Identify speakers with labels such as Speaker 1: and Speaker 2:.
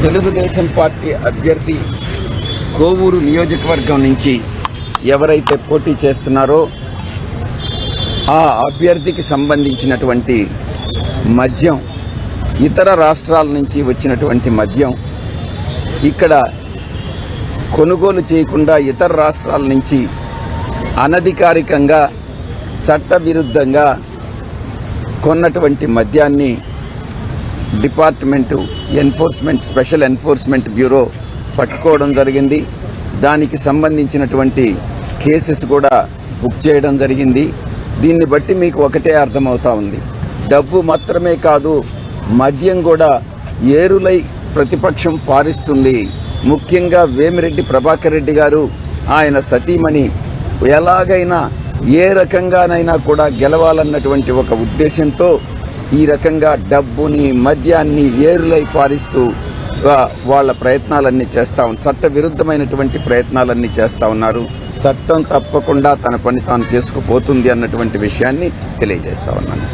Speaker 1: Telugu Desam party అభ్యర్థి కోవూరు నియోజకవర్గం నుంచి ఎవరైతే పోటీ చేస్తున్నారో ఆ అభ్యర్థికి సంబంధించినటువంటి మద్యం, ఇతర రాష్ట్రాల నుంచి వచ్చినటువంటి మద్యం ఇక్కడ కొనుగోలు చేయకుండా ఇతర రాష్ట్రాల నుంచి అనధికారికంగా చట్టవిరుద్ధంగా కొన్నటువంటి మద్యాన్ని డిపార్ట్మెంటు స్పెషల్ ఎన్ఫోర్స్మెంట్ బ్యూరో పట్టుకోవడం జరిగింది. దానికి సంబంధించినటువంటి కేసెస్ కూడా బుక్ చేయడం జరిగింది. దీన్ని బట్టి మీకు ఒకటే అర్థమవుతా ఉంది, డబ్బు మాత్రమే కాదు మద్యం కూడా ఏరులై ప్రతిపక్షం పారిస్తుంది. ముఖ్యంగా వేమిరెడ్డి ప్రభాకర్ రెడ్డి గారు, ఆయన సతీమణి ఎలాగైనా ఏ రకంగానైనా కూడా గెలవాలన్నటువంటి ఒక ఉద్దేశంతో ఈ రకంగా డబ్బుని మద్యాన్ని ఏరులై పారిస్తూ వాళ్ళ ప్రయత్నాలన్నీ చట్ట విరుద్ధమైనటువంటి ప్రయత్నాలన్నీ చేస్తా ఉన్నారు. చట్టం తప్పకుండా తన పని తాను చేసుకుపోతుంది అన్నటువంటి విషయాన్ని తెలియజేస్తా ఉన్నాను.